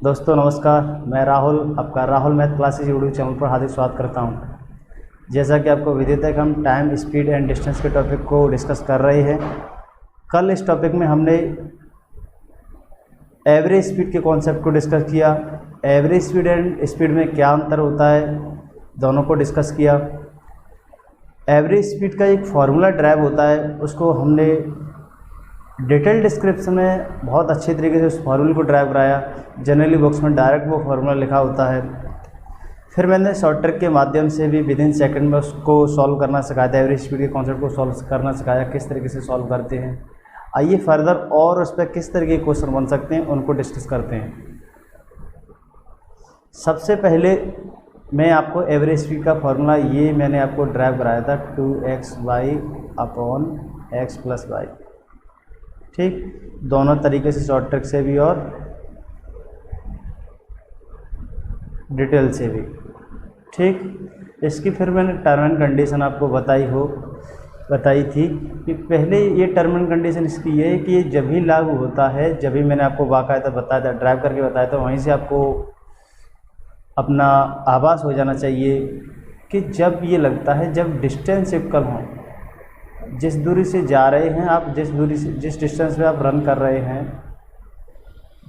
दोस्तों नमस्कार, मैं राहुल आपका Rahul math classes YouTube channel पर हार्दिक स्वागत करता हूं। जैसा कि आपको विदित है कि हम टाइम, स्पीड एंड डिस्टेंस के टॉपिक को डिस्कस कर रहे हैं। कल इस टॉपिक में हमने एवरेज स्पीड के कॉन्सेप्ट को डिस्कस किया। एवरेज स्पीड एंड स्पीड में क्या अंतर होता है, दोनों को डिस्कस किया। एवरेज स्पीड का एक फार्मूला ड्राइव होता है, उसको हमने डिटेल डिस्क्रिप्शन में बहुत अच्छे तरीके से उस फार्मूले को ड्राइव कराया। जनरली बुक्स में डायरेक्ट वो फार्मूला लिखा होता है। फिर मैंने शॉर्ट ट्रिक के माध्यम से भी विद इन सेकेंड में उसको सॉल्व करना सिखाया था। एवरेज स्पीड के कॉन्सेप्ट को सॉल्व करना सिखाया, किस तरीके से सॉल्व करते हैं। आइए फर्दर और उस पर किस तरीके के क्वेश्चन बन सकते हैं उनको डिस्कस करते हैं। सबसे पहले मैं आपको एवरेज स्पीड का फार्मूला ये मैंने आपको ड्राइव कराया था 2xy/x + y। ठीक, दोनों तरीके से, शॉर्ट ट्रिक से भी और डिटेल से भी। ठीक, इसकी फिर मैंने टर्म एंड कंडीशन आपको बताई थी कि पहले ये टर्म एंड कंडीशन इसकी ये है कि ये जब भी लागू होता है, जब भी मैंने आपको बाकायदा बताया था, ड्राइव करके बताया था, वहीं से आपको अपना आभास हो जाना चाहिए कि जब ये लगता है, जब डिस्टेंस इक्वल हो, जिस दूरी से जा रहे हैं आप, जिस डिस्टेंस पे आप रन कर रहे हैं,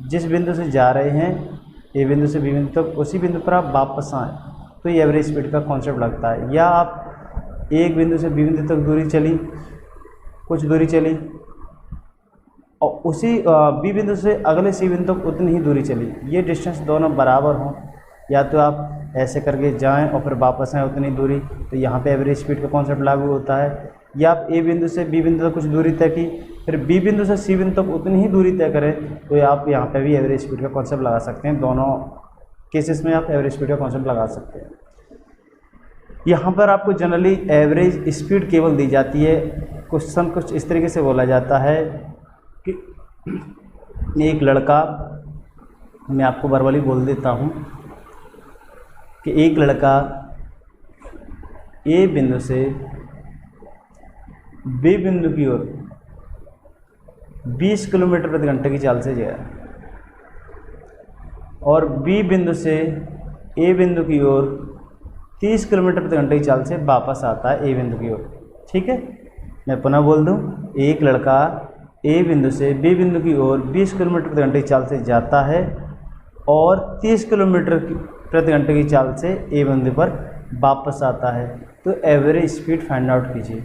जिस बिंदु से जा रहे हैं ए बिंदु से बी बिंदु तक, उसी बिंदु पर आप वापस आएँ तो ये एवरेज स्पीड का कॉन्सेप्ट लगता है। या आप एक बिंदु से बी बिंदु तक दूरी चली, कुछ दूरी चली, और उसी बी बिंदु से अगले सी बिंदु तक उतनी ही दूरी चली, ये डिस्टेंस दोनों बराबर हों, या तो आप ऐसे करके जाएं और फिर वापस आएँ उतनी दूरी, तो यहाँ पे एवरेज स्पीड का कॉन्सेप्ट लागू होता है। या आप ए बिंदु से बी बिंदु तक कुछ दूरी तय की, फिर बी बिंदु से सी बिंदु तक उतनी ही दूरी तय करें, तो आप यहाँ पे भी एवरेज स्पीड का कॉन्सेप्ट लगा सकते हैं। दोनों केसेस में आप एवरेज स्पीड का कॉन्सेप्ट लगा सकते हैं। यहाँ पर आपको जनरली एवरेज स्पीड केवल दी जाती है। क्वेश्चन कुछ इस तरीके से बोला जाता है कि एक लड़का, मैं आपको वर्बली बोल देता हूँ कि एक लड़का ए बिंदु से बी बिंदु की ओर 20 किलोमीटर प्रति घंटे की चाल से गया, और बी बिंदु से ए बिंदु की ओर 30 किलोमीटर प्रति घंटे की चाल से वापस आता है ए बिंदु की ओर। ठीक है, मैं पुनः बोल दूं, एक लड़का ए बिंदु से बी बिंदु की ओर 20 किलोमीटर प्रति घंटे की चाल से जाता है और 30 किलोमीटर प्रति घंटे की चाल से ए बिंदु पर वापस आता है। तो एवरेज स्पीड फाइंड आउट कीजिए,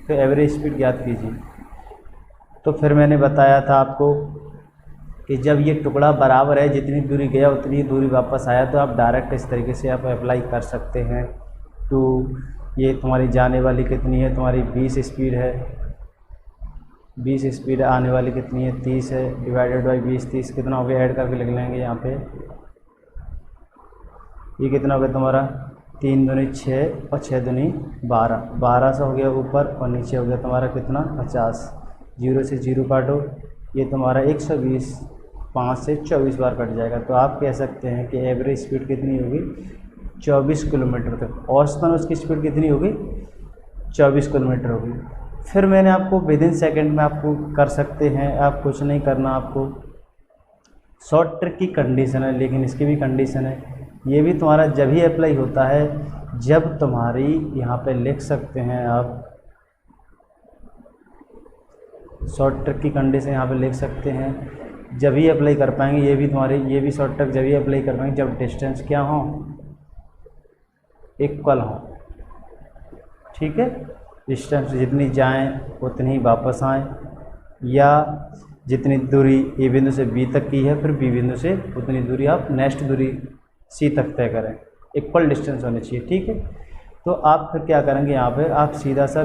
तो एवरेज स्पीड ज्ञात कीजिए। तो फिर मैंने बताया था आपको कि जब ये टुकड़ा बराबर है, जितनी दूरी गया उतनी दूरी वापस आया, तो आप डायरेक्ट इस तरीके से आप अप्लाई कर सकते हैं। तो ये तुम्हारी जाने वाली कितनी है, तुम्हारी 20 स्पीड है, 20 स्पीड, आने वाली कितनी है 30 है, डिवाइडेड बाई 20, 30 कितना हो गया, ऐड करके लिख लेंगे यहाँ पे। ये कितना हो गया तुम्हारा 3 दूनी 6 और 6 दूनी 12, 1200 हो गया ऊपर, और नीचे हो गया तुम्हारा कितना 50। 0 से 0 काटो, ये तुम्हारा 120, 5 से 24 बार कट जाएगा। तो आप कह सकते हैं कि एवरेज स्पीड कितनी होगी 24 किलोमीटर तक। औसतन उसकी स्पीड कितनी होगी 24 किलोमीटर होगी। फिर मैंने आपको विद इन सेकेंड में आपको कर सकते हैं, आप कुछ नहीं करना, आपको शॉर्ट ट्रिक की कंडीशन है, लेकिन इसकी भी कंडीशन है। ये भी तुम्हारा जब ही अप्लाई होता है जब तुम्हारी, यहाँ पे लिख सकते हैं आप, शॉर्ट ट्रिक की कंडीशन यहाँ पे लिख सकते हैं, जब ही अप्लाई कर पाएंगे। ये भी तुम्हारी, ये भी शॉर्ट ट्रिक जब ही अप्लाई कर पाएंगे जब डिस्टेंस क्या हो, इक्वल हो। ठीक है, डिस्टेंस जितनी जाएं उतनी ही वापस आएँ, या जितनी दूरी ए बिंदु से बी तक की है, फिर बी बिंदु से उतनी दूरी आप नेक्स्ट दूरी सी तक तय करें, इक्वल डिस्टेंस होनी चाहिए। ठीक है, तो आप फिर क्या करेंगे, यहाँ पे आप सीधा सा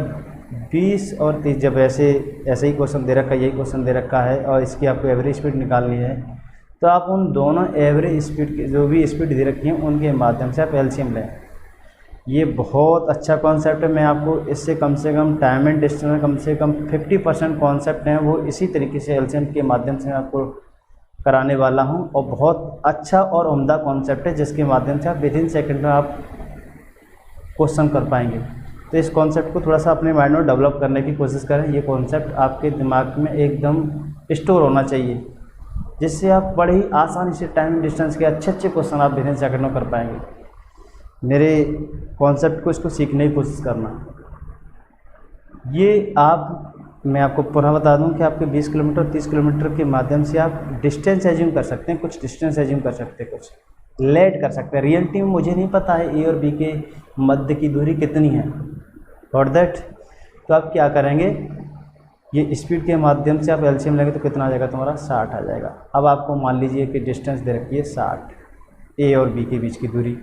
20 और 30, जब ऐसे ही क्वेश्चन दे रखा है, यही क्वेश्चन दे रखा है और इसकी आपको एवरेज स्पीड निकालनी है, तो आप उन दोनों एवरेज स्पीड की जो भी स्पीड दे रखी है उनके माध्यम से आप एलसीएम लें। ये बहुत अच्छा कॉन्सेप्ट है। मैं आपको इससे कम से कम टाइम एंड डिस्टेंस में कम से कम 50% कॉन्सेप्ट हैं वो इसी तरीके से एलसीएम के माध्यम से मैं आपको कराने वाला हूं, और बहुत अच्छा और उम्दा कॉन्सेप्ट है जिसके माध्यम से आप विद इन सेकेंड में आप क्वेश्चन कर पाएंगे। तो इस कॉन्सेप्ट को थोड़ा सा अपने माइंड में डेवलप करने की कोशिश करें। ये कॉन्सेप्ट आपके दिमाग में एकदम स्टोर होना चाहिए। जिससे आप बड़े ही आसानी से टाइम एंड डिस्टेंस के अच्छे अच्छे क्वेश्चन आप विदिन सेकंड में कर पाएंगे। मेरे कॉन्सेप्ट को इसको सीखने की कोशिश करना। ये मैं आपको पुनः बता दूं कि आपके 20 किलोमीटर 30 किलोमीटर के माध्यम से आप डिस्टेंस एज्यूम कर सकते हैं, कुछ डिस्टेंस एज्यूम कर सकते हैं, कुछ लेट कर सकते हैं। रियलिटी में मुझे नहीं पता है ए और बी के मध्य की दूरी कितनी है, फॉर दैट तो आप क्या करेंगे, ये स्पीड के माध्यम से आप एलसीएम लेंगे तो कितना आ जाएगा तुम्हारा 60 आ जाएगा। अब आपको मान लीजिए कि डिस्टेंस दे रखी है 60, ए और बी के बीच की दूरी।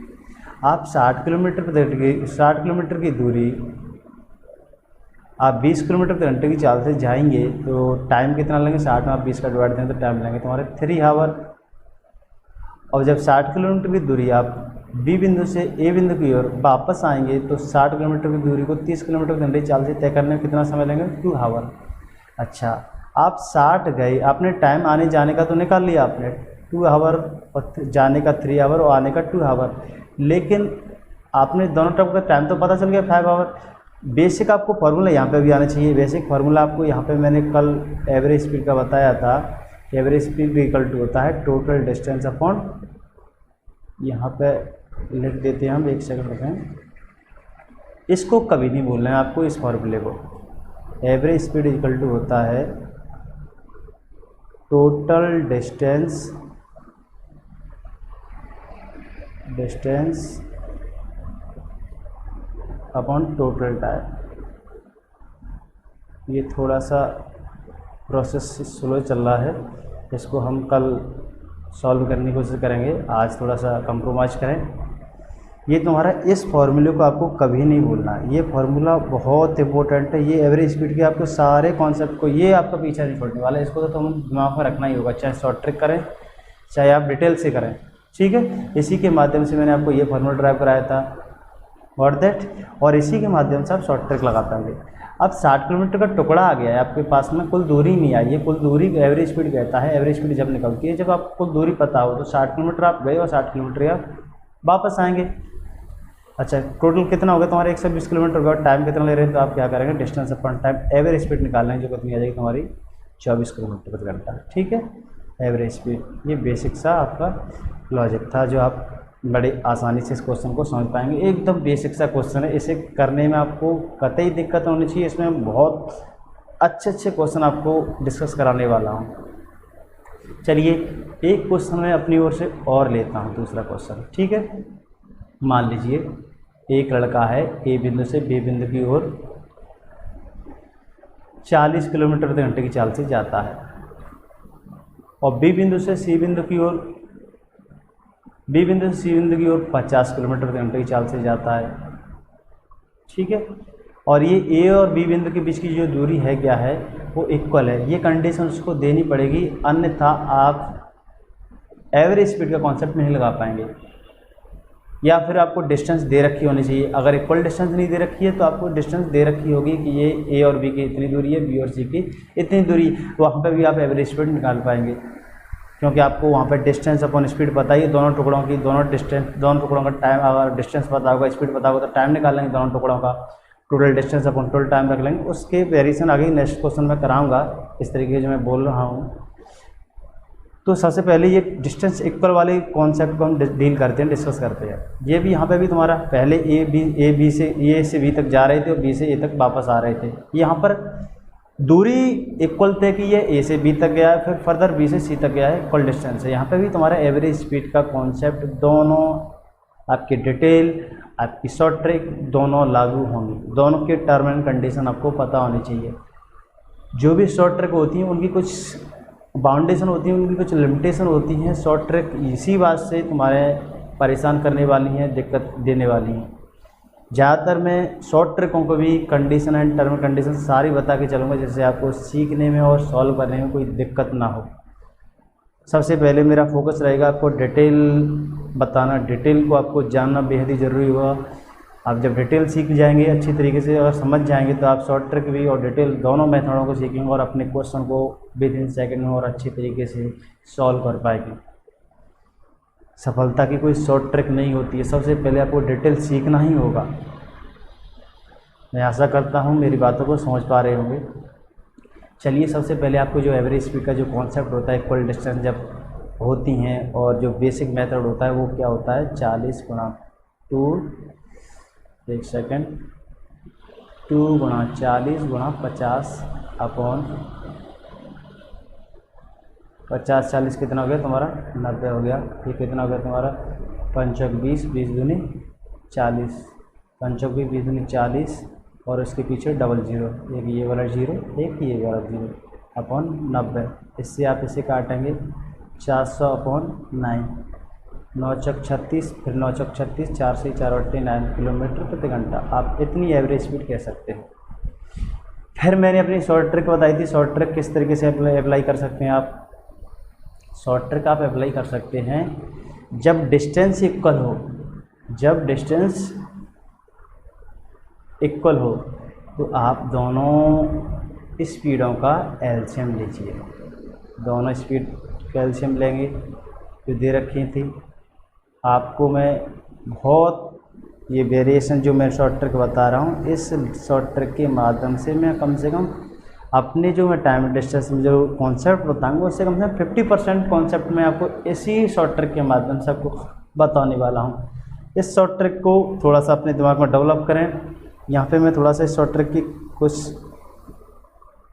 आप 60 किलोमीटर पर 60 किलोमीटर की दूरी आप 20 किलोमीटर प्रति घंटे की चाल से जाएंगे तो टाइम कितना लेंगे, 60 में आप 20 का डिवाइड दें तो टाइम लेंगे तुम्हारे 3 आवर। और जब 60 किलोमीटर की दूरी आप बी बिंदु से ए बिंदु की ओर वापस आएंगे तो 60 किलोमीटर की दूरी को 30 किलोमीटर प्रति घंटे की चाल से तय करने में कितना समय लेंगे, 2 आवर। अच्छा, आप 60 गए, आपने टाइम आने जाने का तो निकाल लिया आपने 2 आवर, और जाने का 3 आवर और आने का 2 आवर, लेकिन आपने दोनों ट्रिप का टाइम तो पता चल गया 5 आवर। बेसिक आपको फार्मूला यहाँ पे भी आना चाहिए। बेसिक फार्मूला आपको यहाँ पे मैंने कल एवरेज स्पीड का बताया था। एवरेज स्पीड इक्वल टू होता है टोटल डिस्टेंस अपॉन, यहाँ पे लिख देते हैं हम, 1 सेकंड रुकें, इसको कभी नहीं भूलना है आपको इस फार्मूले को। एवरेज स्पीड इक्वल टू होता है total distance upon total time. ये थोड़ा सा प्रोसेस स्लो चल रहा है, इसको हम कल सॉल्व करने की कोशिश करेंगे, आज थोड़ा सा कंप्रोमाइज़ करें। ये तुम्हारा इस फार्मूले को आपको कभी नहीं भूलना, ये फार्मूला बहुत इंपॉर्टेंट है। ये एवरेज स्पीड के आपको सारे कॉन्सेप्ट को ये आपका पीछा नहीं छोड़ने वाला है, इसको तो तुम दिमाग में रखना ही होगा, चाहे शॉर्ट ट्रिक करें चाहे आप डिटेल से करें, ठीक है। इसी के माध्यम से मैंने आपको ये फार्मूला ड्राइव कराया था और दैट, और इसी के माध्यम से आप शॉर्ट ट्रिक लगा पाएंगे। अब 60 किलोमीटर का टुकड़ा आ गया है आपके पास में, कुल दूरी नहीं आई है, कुल दूरी एवरेज स्पीड कहता है। एवरेज स्पीड जब निकलती है, जब आपको कुल दूरी पता हो तो 60 किलोमीटर आप गए और 60 किलोमीटर आप वापस आएंगे। अच्छा, टोटल कितना होगा तुम्हारे 120 किलोमीटर होगा, टाइम कितना ले रहे हैं तो आप क्या करेंगे, distance upon time, average speed निकालना है जो कितनी आ जाएगी तुम्हारी 24 किलोमीटर प्रति घंटा, ठीक है, एवरेज स्पीड। ये बेसिक सा आपका लॉजिक था जो आप बड़े आसानी से इस क्वेश्चन को समझ पाएंगे। एकदम बेसिक सा क्वेश्चन है, इसे करने में आपको कतई दिक्कत होनी चाहिए। इसमें बहुत अच्छे अच्छे क्वेश्चन आपको डिस्कस कराने वाला हूँ। चलिए एक क्वेश्चन मैं अपनी ओर से और लेता हूँ, दूसरा क्वेश्चन, ठीक है। मान लीजिए एक लड़का है ए बिंदु से बी बिंदु की ओर 40 किलोमीटर प्रति घंटे की चाल से जाता है और बी बिंदु से सी बिंदु की ओर 50 किलोमीटर प्रति घंटे की चाल से जाता है, ठीक है। और ये ए और बी बिंदु के बीच की जो दूरी है क्या है, वो इक्वल है। ये कंडीशन उसको देनी पड़ेगी, अन्यथा आप एवरेज स्पीड का कॉन्सेप्ट नहीं लगा पाएंगे। या फिर आपको डिस्टेंस दे रखी होनी चाहिए। अगर इक्वल डिस्टेंस नहीं दे रखी है तो आपको डिस्टेंस दे रखी होगी कि ये ए और बी की इतनी दूरी है, बी और सी की इतनी दूरी, वहाँ पर भी आप एवरेज स्पीड निकाल पाएंगे, क्योंकि आपको वहाँ पर डिस्टेंस अपॉन स्पीड पता ही, दोनों टुकड़ों की दोनों टुकड़ों का टाइम, अगर डिस्टेंस पता होगा स्पीड पता होगा तो टाइम निकाल लेंगे दोनों टुकड़ों का, total distance upon total time रख लेंगे। उसके वेरिएशन आगे नेक्स्ट क्वेश्चन में कराऊंगा, इस तरीके से मैं बोल रहा हूँ। तो सबसे पहले ये डिस्टेंस इक्वल वाले कॉन्सेप्ट को हम डील करते हैं, डिस्कस करते हैं। ये भी यहाँ पे भी तुम्हारा पहले ए से बी तक जा रहे थे और बी से ए तक वापस आ रहे थे। यहाँ पर दूरी इक्वल तय की है, ए से बी तक गया है, फिर फर्दर बी से सी तक गया है, इक्वल डिस्टेंस है। यहाँ पे भी तुम्हारा एवरेज स्पीड का कॉन्सेप्ट, दोनों आपकी डिटेल, आपकी शॉर्ट ट्रिक दोनों लागू होंगी। दोनों के टर्म एंड कंडीशन आपको पता होनी चाहिए। जो भी शॉर्ट ट्रिक होती हैं उनकी कुछ बाउंडेशन होती है, उनकी कुछ लिमिटेशन होती हैं। शॉर्ट ट्रिक इसी बात से तुम्हारे परेशान करने वाली हैं, दिक्कत देने वाली हैं। ज़्यादातर मैं शॉर्ट ट्रिकों को भी कंडीशन एंड टर्म कंडीशन सारी बता के चलूँगा, जिससे आपको सीखने में और सॉल्व करने में कोई दिक्कत ना हो। सबसे पहले मेरा फोकस रहेगा आपको डिटेल बताना। डिटेल को आपको जानना बेहद ही ज़रूरी होगा। आप जब डिटेल सीख जाएंगे अच्छी तरीके से और समझ जाएंगे तो आप शॉर्ट ट्रिक भी और डिटेल दोनों मेथडों को सीखेंगे और अपने क्वेश्चन को विद इन सेकेंड में और अच्छी तरीके से सॉल्व कर पाएंगे। सफलता की कोई शॉर्ट ट्रिक नहीं होती है, सबसे पहले आपको डिटेल सीखना ही होगा। मैं आशा करता हूँ मेरी बातों को समझ पा रहे होंगे। चलिए सबसे पहले आपको जो एवरेज स्पीड का जो कॉन्सेप्ट होता है इक्वल डिस्टेंस जब होती हैं और जो बेसिक मेथड होता है वो क्या होता है 40 गुणा 2, एक सेकेंड, 2 गुणा 40 गुणा 50 अपॉन 50 40 कितना हो गया तुम्हारा 90 हो गया। ये कितना हो गया तुम्हारा 5 चौक 20, 20 दूनी 40, 5 चौक 20, 20 दूनी 40 और उसके पीछे डबल जीरो, एक ये वाला जीरो एक ये वाला जीरो अपॉन 90। इससे आप इसे काटेंगे 400 अपॉन 9, 9 चौक 36, फिर 9 चौक 36, 4 से 4 बटे 9 किलोमीटर प्रति घंटा। आप इतनी एवरेज स्पीड कह सकते हैं। फिर मैंने अपनी शॉर्ट ट्रिक बताई थी। शॉर्ट ट्रिक किस तरीके से अप्लाई कर सकते हैं आप? शॉर्ट ट्रिक आप अप्लाई कर सकते हैं जब डिस्टेंस इक्वल हो, जब डिस्टेंस इक्वल हो तो आप दोनों स्पीडों का एलसीएम लीजिए। दोनों स्पीड का एलसीएम लेंगे जो दे रखी थी आपको। मैं बहुत ये वेरिएशन जो मैं शॉर्ट ट्रिक बता रहा हूँ, इस शॉर्ट ट्रिक के माध्यम से मैं कम से कम अपने जो मैं टाइम डिस्टेंस में जो कॉन्सेप्ट बताऊँगा उससे कम से कम 50% कॉन्सेप्ट मैं आपको इसी शॉर्ट ट्रिक के माध्यम से आपको बताने वाला हूँ। इस शॉर्ट ट्रिक को थोड़ा सा अपने दिमाग में डेवलप करें। यहाँ पे मैं थोड़ा सा इस शॉर्ट ट्रिक की कुछ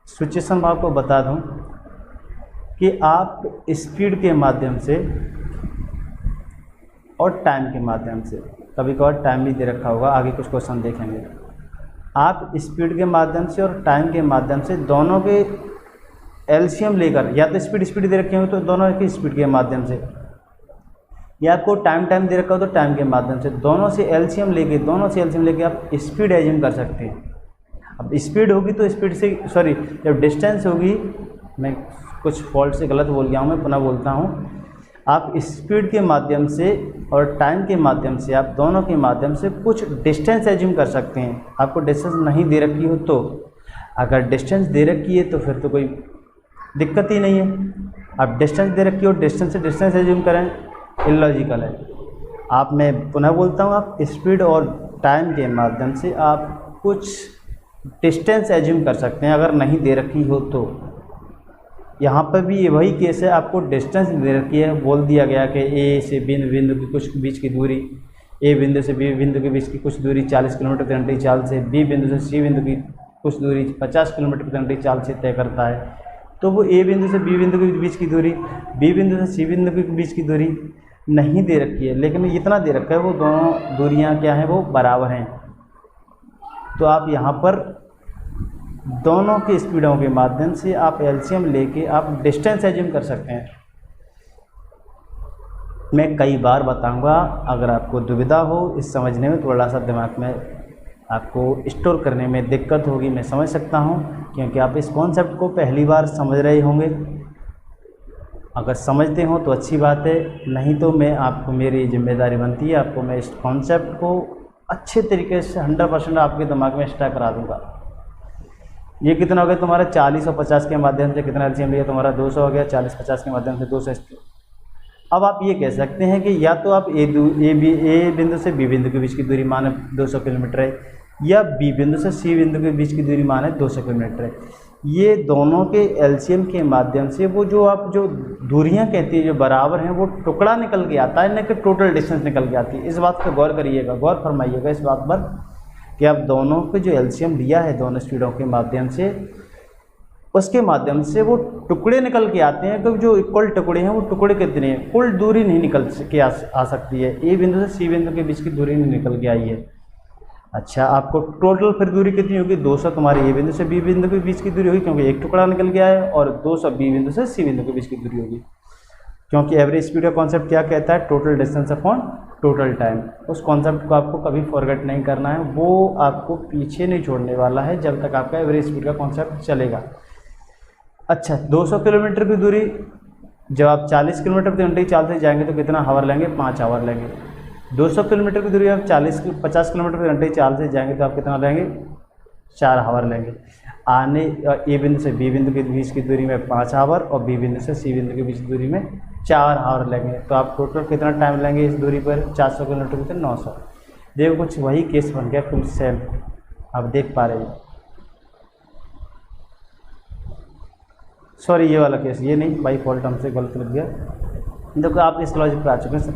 सिचुएशन आपको बता दूँ कि आप स्पीड के माध्यम से और टाइम के माध्यम से, कभी कभार टाइम भी दे रखा होगा, आगे कुछ क्वेश्चन देखेंगे। आप स्पीड के माध्यम से और टाइम के माध्यम से दोनों के एलसीएम लेकर, या तो स्पीड दे रखे हो तो दोनों की स्पीड के माध्यम से, या आपको टाइम दे रखा हो तो टाइम के माध्यम से, दोनों से एलसीएम लेके आप स्पीड एज्यूम कर सकते हैं। अब स्पीड होगी तो स्पीड से, सॉरी, जब डिस्टेंस होगी, मैं कुछ फॉल्ट से गलत बोल गया हूँ, मैं पुनः बोलता हूँ। आप स्पीड के माध्यम से और टाइम के माध्यम से, आप दोनों के माध्यम से कुछ डिस्टेंस एज्यूम कर सकते हैं। आपको डिस्टेंस नहीं दे रखी हो तो, अगर डिस्टेंस दे रखी है तो फिर तो कोई दिक्कत ही नहीं है। आप डिस्टेंस दे रखी हो, डिस्टेंस से डिस्टेंस एज्यूम करें, इलॉजिकल है। आप, मैं पुनः बोलता हूँ, आप स्पीड और टाइम के माध्यम से आप कुछ डिस्टेंस एज्यूम कर सकते हैं अगर नहीं दे रखी हो तो। यहाँ पर भी ये वही केस है, आपको डिस्टेंस दे रखी है, बोल दिया गया कि ए से बिंदु की कुछ बीच की दूरी, ए बिंदु से बी बिंदु के बीच की कुछ दूरी 40 किलोमीटर प्रति घंटे की चाल से, बी बिंदु से सी बिंदु की कुछ दूरी 50 किलोमीटर प्रति घंटे की चाल से तय करता है। तो वो ए बिंदु से बी बिंदु के बीच की दूरी, बी बिंदु से सी बिंदु के बीच की दूरी नहीं दे रखी है, लेकिन इतना दे रखा है, वो दोनों दूरियाँ क्या हैं, वो बराबर हैं। तो आप यहाँ पर दोनों की स्पीडों के माध्यम से आप एलसीएम लेके आप डिस्टेंस एज्यूम कर सकते हैं। मैं कई बार बताऊंगा, अगर आपको दुविधा हो, इस समझने में थोड़ा सा दिमाग में आपको स्टोर करने में दिक्कत होगी, मैं समझ सकता हूं, क्योंकि आप इस कॉन्सेप्ट को पहली बार समझ रहे होंगे। अगर समझते हो तो अच्छी बात है, नहीं तो मैं आपको, मेरी जिम्मेदारी बनती है, आपको मैं इस कॉन्सेप्ट को अच्छे तरीके से 100% आपके दिमाग में स्टॉर करा दूँगा। ये कितना हो गया तुम्हारा 40 और 50 के माध्यम से कितना एलसीएम लिया तुम्हारा 200 हो गया, 40-50 के माध्यम से 200। अब आप ये कह सकते हैं कि या तो आप ए बिंदु से बी बिंदु के बीच की दूरी माने 200 किलोमीटर है, या बी बिंदु से सी बिंदु के बीच की दूरी माने 200 किलोमीटर है। ये दोनों के एलसीएम के माध्यम से वो जो आप जो दूरियां कहती है जो बराबर हैं, वो टुकड़ा निकल के आता है, न कि टोटल डिस्टेंस निकल के आती है। इस बात पर गौर करिएगा, गौर फरमाइएगा इस बात पर कि आप दोनों के जो एलसीएम लिया है दोनों स्पीडों के माध्यम से, उसके माध्यम से वो टुकड़े निकल के आते हैं। तो जो इक्वल टुकड़े हैं वो टुकड़े कितने हैं, कुल दूरी नहीं निकल के आ सकती है। ए बिंदु से सी बिंदु के बीच की दूरी नहीं निकल के आई है। अच्छा, आपको टोटल फिर दूरी कितनी होगी, 200 तुम्हारी ए बिंदु से बी बिंदु के बीच की दूरी होगी, क्योंकि एक टुकड़ा निकल गया है, और 200 बी बिंदु से सी बिंदु के बीच की दूरी होगी। क्योंकि एवरेज स्पीड का कॉन्सेप्ट क्या कहता है, total distance upon total time. उस कॉन्सेप्ट को आपको कभी फॉरगेट नहीं करना है, वो आपको पीछे नहीं छोड़ने वाला है जब तक आपका एवरेज स्पीड का कॉन्सेप्ट चलेगा। अच्छा, 200 किलोमीटर की दूरी जब आप 40 किलोमीटर प्रति घंटे की चाल से जाएंगे तो कितना हावर लेंगे, 5 आवर लेंगे। 200 किलोमीटर की दूरी आप 50 किलोमीटर प्रति घंटे की चाल से जाएंगे तो आप कितना लेंगे, 4 आवर लेंगे। आने ए बिंदु से बी बिंदु के बीच की दूरी में 5 आवर और बी बिंदु से सी बिंदु के बीच की दूरी में 4 आवर लेंगे। तो आप टोटल कितना टाइम लेंगे इस दूरी पर, 400 किलोमीटर की 900। देखो कुछ वही केस बन गया, फुल सेम आप देख पा रहे हैं। सॉरी ये वाला केस, ये नहीं बाई फॉल्ट हमसे गलत लग गया। देखो आप इस लॉजिक पर आ चुके हैं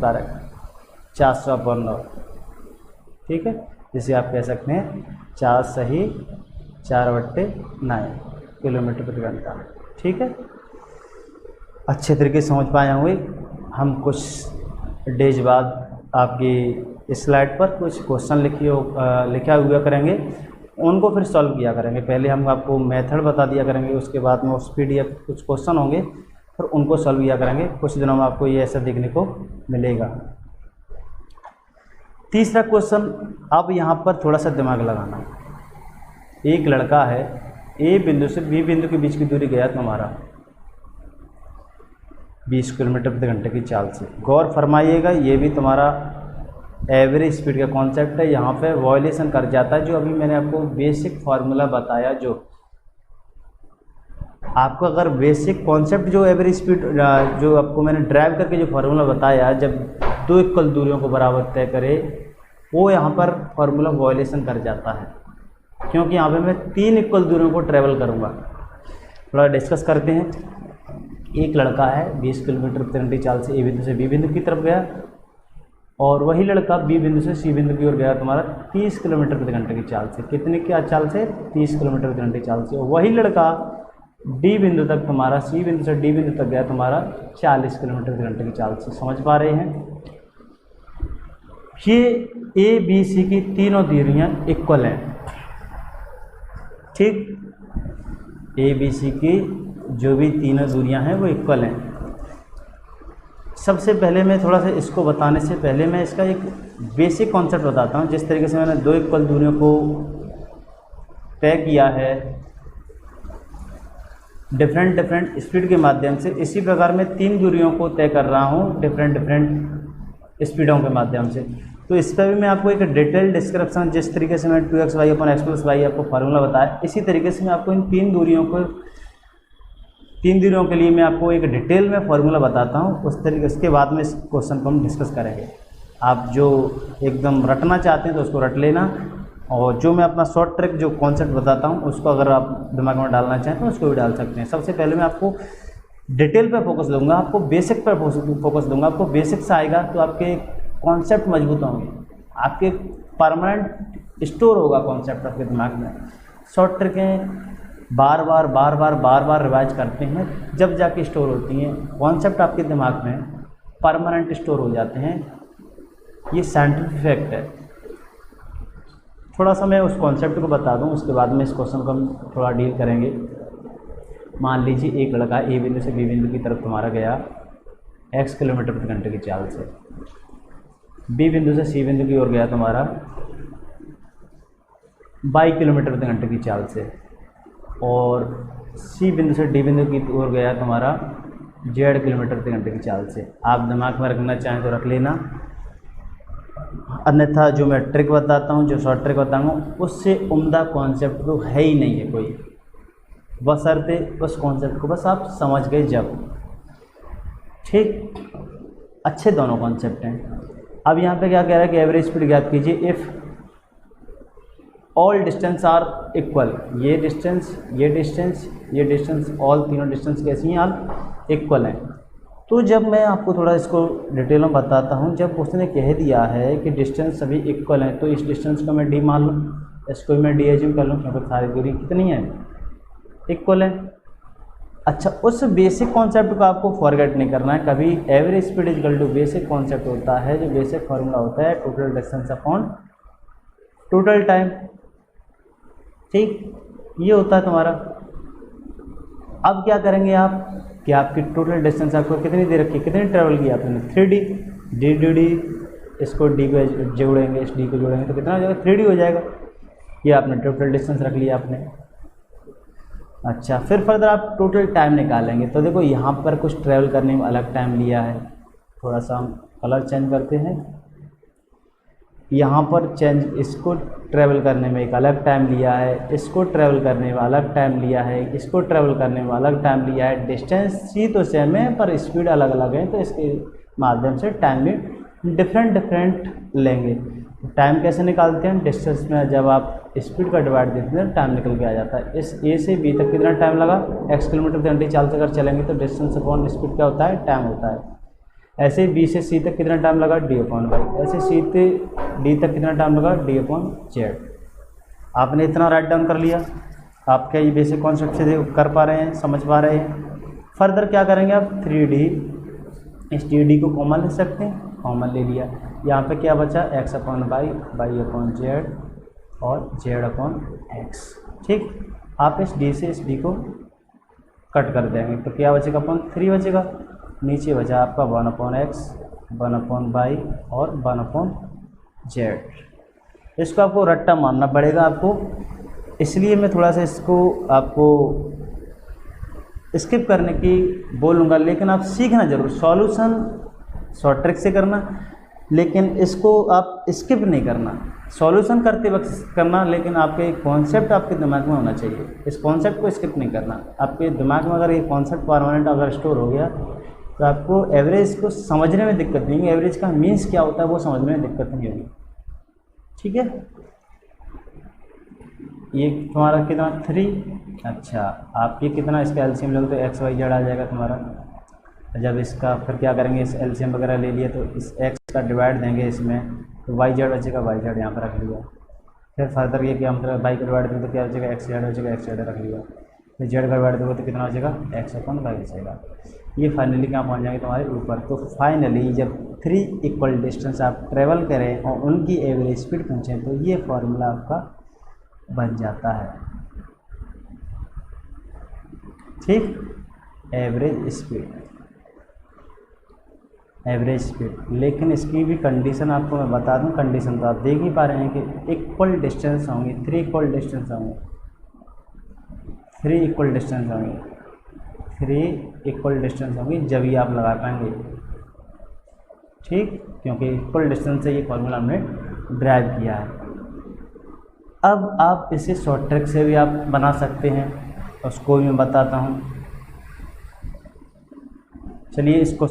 400/9, ठीक है। जिसे आप कह सकते हैं 4 सही 4/9 किलोमीटर प्रति घंटा, ठीक है। अच्छे तरीके से समझ पाए होंगे। हम कुछ डेज बाद आपकी स्लाइड पर कुछ क्वेश्चन लिखा हुआ करेंगे, उनको फिर सॉल्व किया करेंगे। पहले हम आपको मेथड बता दिया करेंगे, उसके बाद में उस PDF कुछ क्वेश्चन होंगे, फिर उनको सॉल्व किया करेंगे। कुछ दिनों में आपको ये ऐसा देखने को मिलेगा। तीसरा क्वेश्चन, अब यहाँ पर थोड़ा सा दिमाग लगाना। एक लड़का है, A बिंदु से B बिंदु के बीच की दूरी गया तुम्हारा 20 किलोमीटर प्रति घंटे की चाल से। गौर फरमाइएगा, ये भी तुम्हारा एवरेज स्पीड का कॉन्सेप्ट है। यहाँ पे वॉयलेशन कर जाता है जो अभी मैंने आपको बेसिक फार्मूला बताया। जो आपको अगर बेसिक कॉन्सेप्ट जो एवरेज स्पीड जो आपको मैंने ड्राइव करके जो फार्मूला बताया, जब 2 इक्वल दूरियों को बराबर तय करे, वो यहाँ पर फार्मूला वॉयलेशन कर जाता है, क्योंकि यहाँ पे मैं 3 इक्वल दूरियों को ट्रेवल करूँगा। थोड़ा डिस्कस करते हैं। एक लड़का है 20 किलोमीटर प्रति घंटे चाल से A बिंदु से B बिंदु की तरफ गया, और वही लड़का B बिंदु से C बिंदु की ओर गया तुम्हारा 30 किलोमीटर प्रति घंटे की चाल से। कितने की चाल से? 30 किलोमीटर प्रति घंटे चाल से। और वही लड़का D बिंदु तक तुम्हारा C बिंदु से D बिंदु तक गया तुम्हारा 40 किलोमीटर प्रति घंटे की चाल से। समझ पा रहे हैं? ये A B C की तीनों दूरियां इक्वल हैं, ठीक। A B C की जो भी तीनों दूरियां हैं वो इक्वल हैं। सबसे पहले मैं थोड़ा सा इसको बताने से पहले मैं इसका एक बेसिक कॉन्सेप्ट बताता हूँ। जिस तरीके से मैंने 2 इक्वल दूरियों को तय किया है डिफरेंट स्पीड के माध्यम से, इसी प्रकार मैं 3 दूरियों को तय कर रहा हूँ डिफरेंट स्पीडों के माध्यम से। तो इस पर भी मैं आपको एक डिटेल डिस्क्रिप्शन, जिस तरीके से मैं 2xy/x+y आपको फार्मूला बताया, इसी तरीके से मैं आपको इन 3 दूरियों के लिए मैं आपको एक डिटेल में फार्मूला बताता हूँ। उस तरीके उसके बाद में इस क्वेश्चन को हम डिस्कस करेंगे। आप जो एकदम रटना चाहते हैं तो उसको रट लेना, और जो मैं अपना शॉर्ट ट्रिक जो कॉन्सेप्ट बताता हूँ उसको अगर आप दिमाग में डालना चाहें तो उसको भी डाल सकते हैं। सबसे पहले मैं आपको डिटेल पर फोकस दूंगा, आपको बेसिक पर फोकस दूंगा। आपको बेसिक से आएगा तो आपके कॉन्सेप्ट मजबूत होंगे, आपके परमानेंट स्टोर होगा कॉन्सेप्ट आपके दिमाग में। शॉर्ट ट्रिकें बार बार रिवाइज करते हैं, जब जाके स्टोर होती हैं कॉन्सेप्ट आपके दिमाग में, परमानेंट स्टोर हो जाते हैं। ये साइंटिफिक फैक्ट है। थोड़ा सा मैं उस कॉन्सेप्ट को बता दूं, उसके बाद में इस क्वेश्चन को हम थोड़ा डील करेंगे। मान लीजिए एक लड़का A बिंदु से B बिंदु की तरफ तुम्हारा गया x किलोमीटर प्रति घंटे की चाल से। B बिंदु से C बिंदु की ओर गया तुम्हारा 22 किलोमीटर प्रति घंटे की चाल से, और C बिंदु से D बिंदु की ओर गया तुम्हारा Z किलोमीटर प्रति घंटे की चाल से। आप दिमाग में रखना चाहें तो रख लेना, अन्यथा जो मैं ट्रिक बताता हूँ, जो शॉर्ट ट्रिक बताऊँगा, उससे उम्दा कॉन्सेप्ट तो है ही नहीं है कोई, बशर्ते उस कॉन्सेप्ट को बस आप समझ गए जब, ठीक। अच्छे दोनों कॉन्सेप्ट हैं। अब यहाँ पे क्या कह रहा है कि एवरेज स्पीड ज्ञात कीजिए if all distance are equal. ये डिस्टेंस ऑल तीनों डिस्टेंस कैसी हैं? ऑल इक्वल हैं। तो जब मैं आपको थोड़ा इसको डिटेल में बताता हूँ, जब उसने कह दिया है कि डिस्टेंस सभी इक्वल हैं, तो इस डिस्टेंस को मैं D मान लूँ, इसको मैं D एज्यूम कर लूँ, क्योंकि सारी दूरी कितनी है? इक्वल है। अच्छा, उस बेसिक कॉन्सेप्ट को आपको फॉरगेट नहीं करना है कभी। Average speed is equal to basic concept होता है, जो बेसिक फार्मूला होता है total distance upon total time, ठीक। ये होता है तुम्हारा। अब क्या करेंगे आप कि आपकी टोटल डिस्टेंस आपको कितनी दे रखी है, कितनी ट्रेवल की आपने? 3D, D, इसको D को जोड़ेंगे, इस D को जोड़ेंगे तो कितना हो जाएगा? 3D हो जाएगा। ये आपने टोटल डिस्टेंस रख लिया आपने। अच्छा, फिर फर्दर आप टोटल टाइम निकालेंगे। तो देखो यहाँ पर कुछ ट्रैवल करने में अलग टाइम लिया है, थोड़ा सा हम कलर चेंज करते हैं। यहाँ पर इसको ट्रैवल करने में एक अलग टाइम लिया है, इसको ट्रैवल करने में अलग टाइम लिया है, इसको ट्रैवल करने में अलग टाइम लिया है। डिस्टेंस सी तो सेम है पर स्पीड अलग अलग है, तो इसके माध्यम से टाइम भी डिफरेंट लेंगे। टाइम कैसे निकालते हैं, डिस्टेंस में जब आप स्पीड का डिवाइड देते हैं टाइम निकल के आ जाता है। इस ए से बी तक कितना टाइम लगा, x किलोमीटर प्रति घंटे चाल से अगर चलेंगे तो डिस्टेंस अपॉन स्पीड क्या होता है, टाइम होता है। ऐसे बी से सी तक कितना टाइम लगा, डी अपॉन वाई। ऐसे सी से डी तक कितना टाइम लगा, डी अपॉन जेड। आपने इतना राइट डाउन कर लिया। आप क्या ये बेसिक कॉन्सेप्ट से कर पा रहे हैं, समझ पा रहे हैं। फर्दर क्या करेंगे आप, 3D, इस डी को कॉमन ले सकते हैं, कॉमन ले लिया। यहाँ पे क्या बचा, x upon Y, Y upon Z और जेड अपॉन एक्स। ठीक, आप इस डी से इस डी को कट कर देंगे तो क्या बचेगा, अपॉन 3 बचेगा। नीचे बचा आपका 1 अपॉन एक्स, 1 अपॉन वाई और 1 अपॉन जेड। इसको आपको रट्टा मानना पड़ेगा आपको, इसलिए मैं थोड़ा सा इसको आपको स्किप करने की बोलूँगा, लेकिन आप सीखना जरूर। सॉल्यूशन शॉर्ट ट्रिक से करना, लेकिन इसको आप स्किप नहीं करना। सॉल्यूशन करते वक्त करना, लेकिन आपके कॉन्सेप्ट आपके दिमाग में होना चाहिए। इस कॉन्सेप्ट को स्किप नहीं करना। आपके दिमाग में अगर ये कॉन्सेप्ट परमानेंट अगर स्टोर हो गया तो आपको एवरेज को समझने में दिक्कत नहीं होगी। एवरेज का मीन्स क्या होता है वो समझने में दिक्कत नहीं होगी। ठीक है, ये तुम्हारा कितना 3। अच्छा, आप ये कितना इसका एलसीएम लोगे तो एक्स वाई जेड आ जाएगा तुम्हारा। जब इसका फिर क्या करेंगे, इस एलसीएम वगैरह ले लिए तो इस एक्स का डिवाइड देंगे इसमें तो वाई जेड बचेगा, वाई जेड यहाँ पर रख लिया। फिर फर्दर ये क्या मतलब वाई का डिवाइड देंगे तो क्या बचेगा, एक्स जेड बचेगा, एक्स जेड रख लिया। फिर जेड का डिवाइड दोगे तो कितना बचेगा, एक्स अपॉन वाई बचेगा। ये फाइनली कहाँ पहुँच जाएंगे तुम्हारे ऊपर। तो फाइनली जब 3 इक्वल डिस्टेंस आप ट्रेवल करें और उनकी एवरेज स्पीड पूछें तो ये फॉर्मूला आपका बन जाता है। ठीक, एवरेज स्पीड, एवरेज स्पीड। लेकिन इसकी भी कंडीशन आपको मैं बता दूं, कंडीशन तो आप देख ही पा रहे हैं कि इक्वल डिस्टेंस होंगे, 3 इक्वल डिस्टेंस होंगे, 3 इक्वल डिस्टेंस होंगे, 3 इक्वल डिस्टेंस होंगी जब ही आप लगा पाएंगे। ठीक, क्योंकि इक्वल डिस्टेंस से ये फॉर्मूला हमने ड्राइव किया है। अब आप इसे शॉर्ट ट्रिक से भी आप बना सकते हैं, उसको भी मैं बताता हूँ। चलिए इसको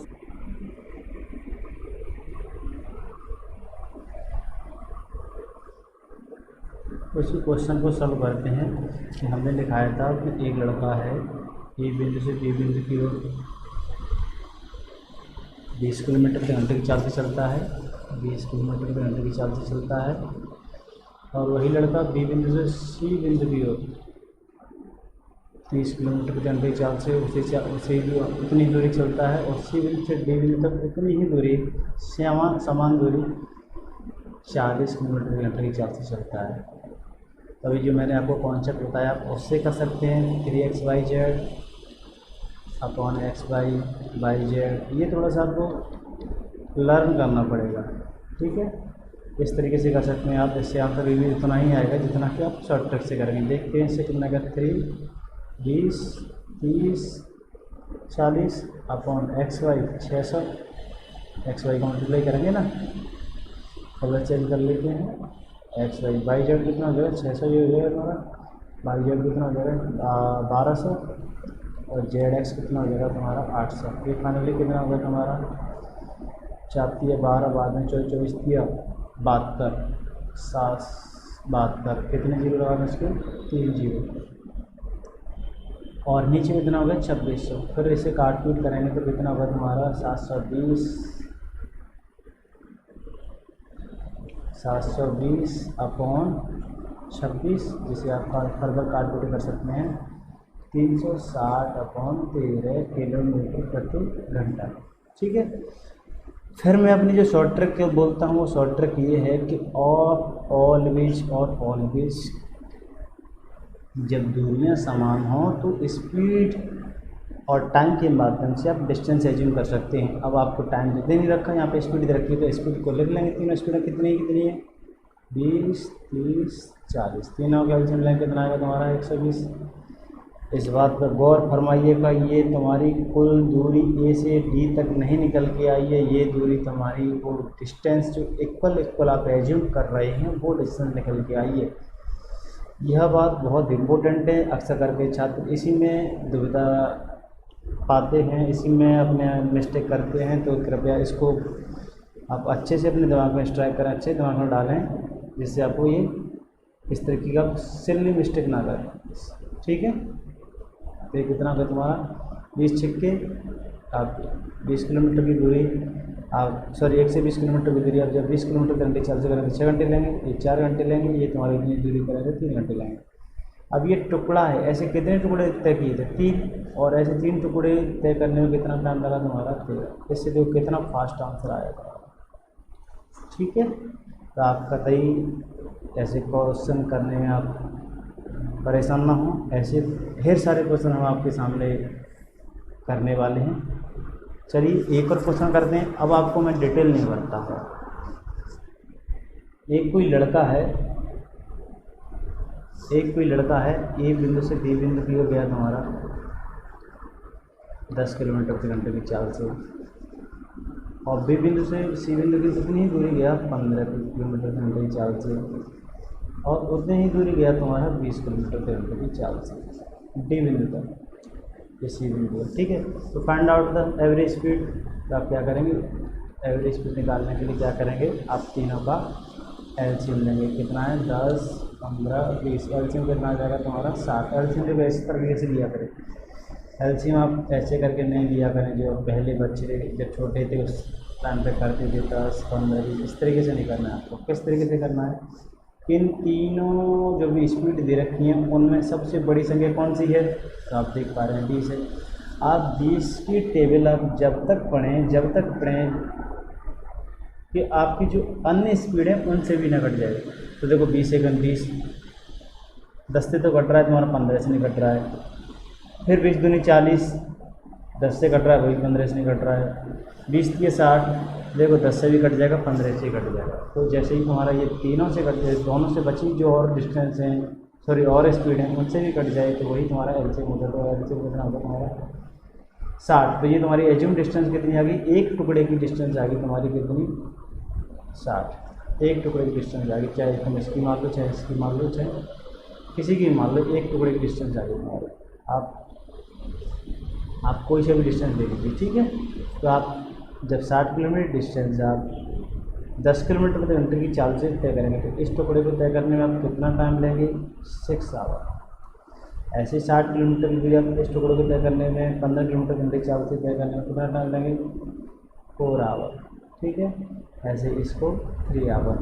उसी क्वेश्चन को सॉल्व करते हैं कि हमने लिखाया था कि एक लड़का है ए बिंदु से बी बिंदु की ओर 20 किलोमीटर प्रति घंटे की चाल से चलता है, 20 किलोमीटर प्रति घंटे की चाल से चलता है। और वही लड़का बी बिंदु से सी बिंदु की ओर 30 किलोमीटर प्रति घंटे की चाल से उसे भी उतनी दूरी चलता है और सी बिंदु से डी बिंदु तक उतनी ही दूरी, समान दूरी 40 किलोमीटर प्रति घंटे की चाल से चलता है। अभी जो मैंने आपको कॉन्सेप्ट बताया आप उससे कर सकते हैं। 3x Y Z upon X Y Z, ये थोड़ा सा आपको लर्न करना पड़ेगा। ठीक है, इस तरीके से कर सकते हैं आप। इससे आंसर भी उतना ही आएगा जितना कि आप शॉर्ट ट्रिक से करेंगे। देखते हैं इससे कितना का 3 20 30 40 upon X Y 600, X Y का मल्टीप्लाई करेंगे ना, कलर चेंज कर लेते हैं। एक्स वाई जेड कितना हो जाएगा, 600 ये हो जाएगा तुम्हारा, वाई जेड कितना हो जाएगा 1200 और जेड एक्स कितना हो जाएगा तुम्हारा 800। ये फाइनली कितना होगा तुम्हारा 4 12 बाद में 24 दिया 72 7 72, कितने जीरो लगाना इसके 3 जीरो और नीचे कितना होगा 2600। फिर इसे काट पीट करेंगे तो कितना होगा तुम्हारा 720 अपॉन 26, जिसे आप फर्दर काट पीट कर सकते हैं 360 अपॉन 13 किलोमीटर प्रति घंटा। ठीक है, फिर मैं अपनी जो शॉर्ट ट्रिक बोलता हूँ वो शॉर्ट ट्रिक ये है कि ऑलवेज जब दूरियां समान हों तो स्पीड और टाइम के माध्यम से आप डिस्टेंस एज्यूम कर सकते हैं। अब आपको टाइम दे नहीं रखा, यहाँ पे स्पीड दे रखी है तो स्पीड को लिख लेंगे। तीनों स्पीड कितनी है 20 30 40, तीनों का एल्सियम लेंगे कितना आएगा तुम्हारा 120। इस बात पर गौर फरमाइएगा, ये तुम्हारी कुल दूरी ए से डी तक नहीं निकल के आई है, ये दूरी तुम्हारी वो डिस्टेंस जो इक्वल आप एज्यूम कर रहे हैं वो डिस्टेंस निकल के आई है। यह बात बहुत इम्पोर्टेंट है, अक्सर करके छात्र इसी में दुविधा पाते हैं, इसी में अपने मिस्टेक करते हैं। तो कृपया इसको आप अच्छे से अपने दिमाग में स्ट्राइक करें, अच्छे दिमाग में डालें, जिससे आपको ये इस तरीके का सिल्ली मिस्टेक ना करें, ठीक है। तो ये कितना होगा तुम्हारा 20 छिक्के, आप 20 किलोमीटर की दूरी आप 1 से 20 किलोमीटर की दूरी आप जब 20 किलोमीटर घंटे चल से करेंगे 6 घंटे लेंगे, ये 4 घंटे लेंगे, ये तुम्हारी इतनी दूरी करेंगे 3 घंटे लेंगे। अब ये टुकड़ा है, ऐसे कितने टुकड़े तय किए थे 3, और ऐसे 3 टुकड़े तय करने में कितना टाइम लगा तुम्हारा 13। इससे देखो कितना फास्ट आंसर आएगा, ठीक है। तो आप कतई ऐसे क्वेश्चन करने में आप परेशान ना हो, ऐसे ढेर सारे क्वेश्चन हम आपके सामने करने वाले हैं। चलिए एक और क्वेश्चन करते हैं। अब आपको मैं डिटेल नहीं बताता हूँ। एक कोई लड़का है ए बिंदु से बी बिंदु की ओर गया तुम्हारा 10 किलोमीटर प्रति घंटे की चाल से, और बी बिंदु से सी बिंदु की कितनी ही दूरी गया 15 किलोमीटर प्रति घंटे की चाल से, और उतनी ही दूरी गया तुम्हारा 20 किलोमीटर प्रति घंटे की चाल से डी बिंदु तक, ये सी बिंदु है, ठीक है। तो find out the average speed. तो आप क्या करेंगे, एवरेज स्पीड निकालने के लिए क्या करेंगे, आप तीनों का एलसीएम लेंगे। कितना है 10, 15, 20। एलसीएम कितना आ जाएगा तुम्हारा 60। एलसीएम जब इस तरीके से लिया करें, एलसीएम आप ऐसे करके नहीं लिया करें जो पहले बच्चे जब छोटे थे उस टाइम पे करते थे 10, 15, 20। इस तरीके से नहीं करना है आपको। किस तरीके से करना है, इन तीनों जो भी स्पीड दे रखी हैं उनमें सबसे बड़ी संख्या कौन सी है, तो आप देख पा रहे हैं 20 है। आप 20 की टेबल आप जब तक पढ़ें कि आपकी जो अन्य स्पीड है उनसे भी ना कट जाए। तो देखो 20 सेकंड 20, 10 से तो कट रहा है तुम्हारा, 15 से नहीं कट रहा है। फिर 20 दूनी 40, 10 से कट रहा है, वही 15 से नहीं कट रहा है। 20 के 60, देखो 10 से भी कट जाएगा, 15 से कट जाएगा। तो जैसे ही तुम्हारा ये तीनों से कट जाए, दोनों से बची जो और डिस्टेंस हैं, सॉरी और स्पीड है, उनसे भी कट जाए, तो वही तुम्हारा एलसीएम होता है। तो एलसीएम कितना होगा तुम्हारा 60। तो ये तुम्हारी एज्यूम डिस्टेंस कितनी आ गई, एक टुकड़े की डिस्टेंस आ गई तुम्हारी कितनी 60। एक टुकड़े की डिस्टेंस आ गई, चाहे तुम इसकी मान लो, चाहे इसकी मान लो, चाहे किसी की मान लो, एक टुकड़े की डिस्टेंस आ गई तुम्हारी। आप कोई सा भी डिस्टेंस ले लीजिए, ठीक है। तो आप जब 60 किलोमीटर डिस्टेंस आप 10 किलोमीटर प्रति घंटे की चाल से तय करेंगे, तो इस टुकड़े को तय करने में आप कितना टाइम लेंगे 6 आवर। ऐसे 60 किलोमीटर की दूरी आप इस टुकड़े को तय करने में 15 किलोमीटर घंटे की चाल से तय करने में कितना टाइम लेंगे 4 आवर, ठीक है। ऐसे इसको 3 आवर।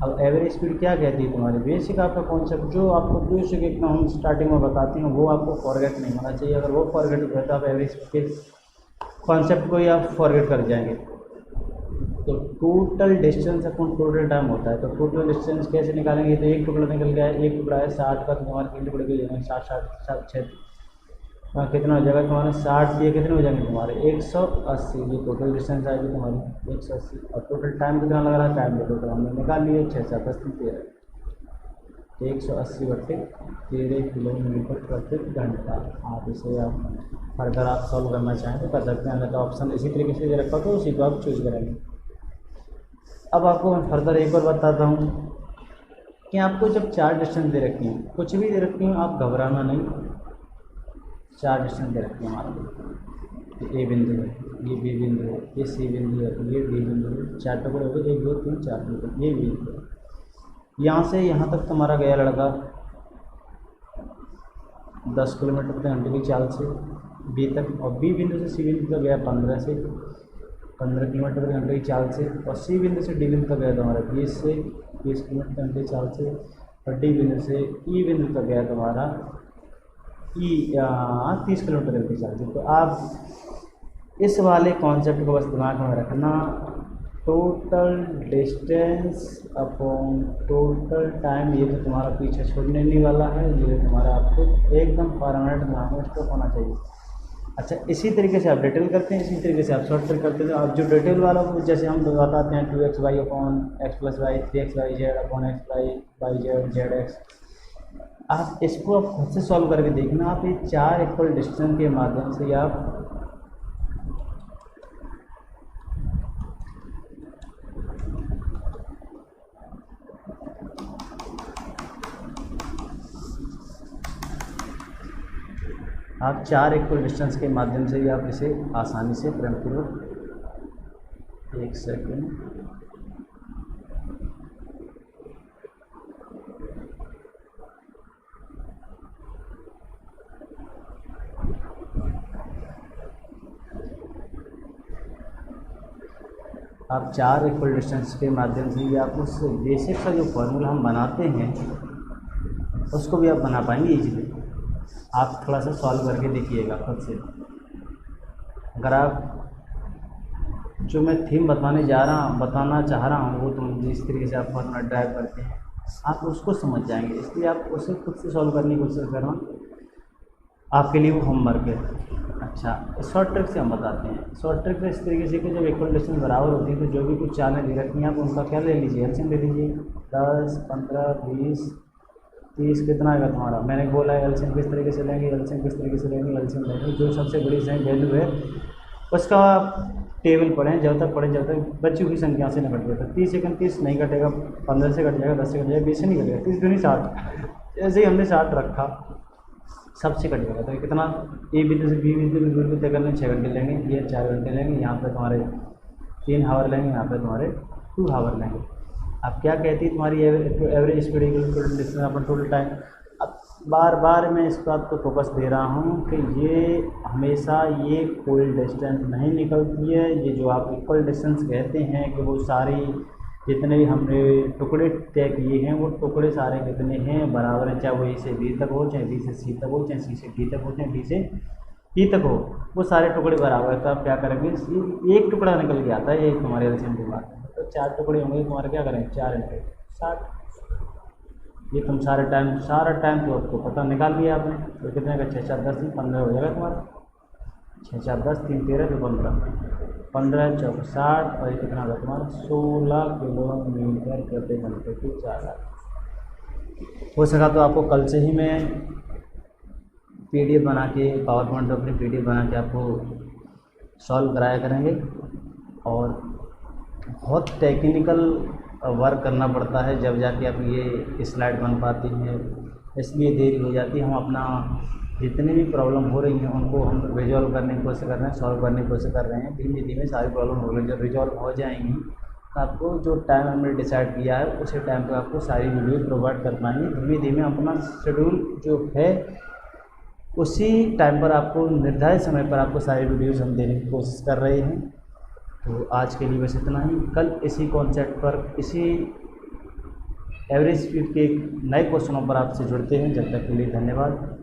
अब एवरेज स्पीड क्या कहती है तुम्हारी, बेसिक आपका कॉन्सेप्ट जो आपको बेसिक एकदम हम स्टार्टिंग में बताते हैं वो आपको फॉरगेट नहीं होना चाहिए। अगर वो फॉरगेट होता है तो आप एवरेज के कॉन्सेप्ट को ही आप फॉरगेट कर जाएंगे। तो टोटल डिस्टेंस अपन टोटल टाइम होता है, तो टोटल डिस्टेंस कैसे निकालेंगे, तो एक टुकड़ा निकल गया है, एक टुकड़ा है 60 का, तुम्हारे 3 टुकड़े के लिए 60 60 6 कितना हो जाएगा तुम्हारा 60, ये कितने हो जाएंगे तुम्हारे 180। ये टोटल डिस्टेंस आएगी तुम्हारी 180। और टोटल टाइम कितना लग रहा है, टाइम टोटल हमने निकाल लिए 6 7 10 13, 180/13 किलोमीटर प्रति घंटा। आप इसे आप फर्दर आप सॉल्व करना चाहें तो कर सकते हैं, अगर तो ऑप्शन इसी तरीके से दे रखा तो उसी को आप चूज करेंगे। अब आपको मैं फर्दर एक और बताता हूँ कि आपको जब 4 डिस्टेंस दे रखी हैं, कुछ भी दे रखी हैं, आप घबराना नहीं। 4 डिस्टेंस दे रखी है हमारे लिए, ए बिंदु है, ये बी बिंदु है, ये सी बिंदु है, ये डी बिंदु है। 4 टुकड़े हो गए, 1 2 3 4 बिंदु, ये बिंदु है। यहाँ से यहाँ तक तुम्हारा गया लड़का 10 किलोमीटर प्रति घंटे की चाल से बी तक, और बी बिंदु से सी बिंदु तक गया 15 किलोमीटर प्रति घंटे की चाल से, और सी बिंदु से डी बिंदु तक गया तुम्हारा 20 किलोमीटर प्रति घंटे की चाल से, और डी बिंदु से ई बिंदु तक गया तुम्हारा 30 किलोमीटर प्रति चाल से। तो आप इस वाले कॉन्सेप्ट को बस दिमाग में रखना, total distance upon total time, ये तो तुम्हारा पीछे छोड़ने नहीं वाला है, ये तुम्हारा आपको एकदम परमानेंट दिमाग में स्टॉक होना चाहिए। अच्छा, इसी तरीके से आप डिटेल करते हैं, इसी तरीके से आप शॉर्ट करते हैं। आप जो डिटेल वाला को जैसे हम बताते हैं 2xy upon x + y, 3xyz upon xyz zx, आप इसको आप खुद से सॉल्व करके देखना। आप ये 4 इक्वल डिस्टेंस के माध्यम से आप 4 इक्वल डिस्टेंस के माध्यम से ही आप इसे आसानी से प्रेमपूर्वक एक सेकेंड। आप 4 इक्वल डिस्टेंस के माध्यम से आप उस बेसिक का जो फॉर्मूला हम बनाते हैं उसको भी आप बना पाएंगे इजीली। आप थोड़ा सा सॉल्व करके देखिएगा खुद से। अगर आप जो मैं थीम बताना चाह रहा हूँ वो तुम जिस तरीके से आप फॉर्मूला ड्राइव करते हैं आप उसको समझ जाएंगे, इसलिए आप उसे खुद से सॉल्व करने की कोशिश करना। आपके लिए वो होमवर्क है। अच्छा, शॉर्ट ट्रिक से हम बताते हैं। शॉर्ट ट्रिक इस तरीके से कि जब इक्वल डिस्टेंस बराबर होती है तो जो भी कुछ चालें दे रखी हैं आप उनका क्या ले लीजिए, एलसीएम ले लीजिए। 10, 15, 20, 30 कितना आएगा तुम्हारा। मैंने बोला है एलसीएम किस तरीके से लेंगे, एलसीएम किस तरीके से लेंगे, एलसीएम लेंगे। जो सबसे बड़ी सही वैल्यू है उसका टेबल पढ़ें, जब तक बच्चों की संख्या से न कट जाता। 30 सेकंड 30 नहीं कटेगा, 15 से कट जाएगा, 10 से कट जाएगा, 20 से नहीं कटेगा, 30 दूनी 60। जैसे ही हमने 60 रखा सबसे कट जाएगा। तो कितना ए बिंदु से बी बिंदु की दूरी तय करने 6 घंटे लेंगे, ये 4 घंटे लेंगे, यहाँ पे तुम्हारे 3 हावर लेंगे, यहाँ पे तुम्हारे 2 हावर लेंगे। अब क्या कहती है तुम्हारी एवरेज स्पीड इक्वल डिस्टेंस अपन टोटल टाइम। अब बार बार मैं इस बात को फोकस दे रहा हूँ कि ये हमेशा ये कोई डिस्टेंस नहीं निकलती है। ये जो आप इक्वल डिस्टेंस कहते हैं कि वो सारी जितने भी हमने टुकड़े तय किए हैं वो टुकड़े सारे कितने हैं, बराबर हैं। चाहे वो ए से बी तक हो, चाहे बी से सी तक हो, चाहे सी से डी तक हो, चाहे डी से ई तक हो, वो सारे टुकड़े बराबर है। तो आप क्या करेंगे, एक टुकड़ा निकल के आता है, एक तुम्हारे एलसीएम की बात है। तो 4 टुकड़े होंगे, तुम्हारे क्या करेंगे 4 × 60। ये तुम सारा टाइम तो आपको पता निकाल लिया आपने। तो कितने का 6 4 10 15 हो जाएगा तुम्हारा। 6 4 10 3 13 तो 15 4 60 और ये कितना होगा तुम्हारा 16 किलोमीटर प्रति घंटे की चाल। हो सका तो आपको कल से ही मैं पीडीएफ बना के पावर पॉइंट अपनी पीडीएफ बना के आपको सॉल्व कराया करेंगे। और बहुत टेक्निकल वर्क करना पड़ता है जब जाके आप ये स्लाइड बन पाती हैं, इसलिए देरी हो जाती है। हम अपना जितनी भी प्रॉब्लम हो रही हैं उनको हम रिजॉल्व करने की कोशिश कर रहे हैं, सॉल्व करने की कोशिश कर रहे हैं। धीमे धीमे सारी प्रॉब्लम हो रही, जब रिजॉल्व हो जाएंगी तो आपको जो टाइम हमने डिसाइड किया है उसी टाइम पे आपको सारी वीडियो प्रोवाइड कर पाएंगे। धीमे धीमे अपना शेड्यूल जो है उसी टाइम पर आपको निर्धारित समय पर आपको सारी वीडियोज़ हम देने की कोशिश कर रहे हैं। तो आज के लिए बस इतना ही। कल इसी कॉन्सेप्ट पर, इसी एवरेज स्पीड के नए क्वेश्चनों पर आपसे जुड़ते हैं। जब तक के लिए धन्यवाद।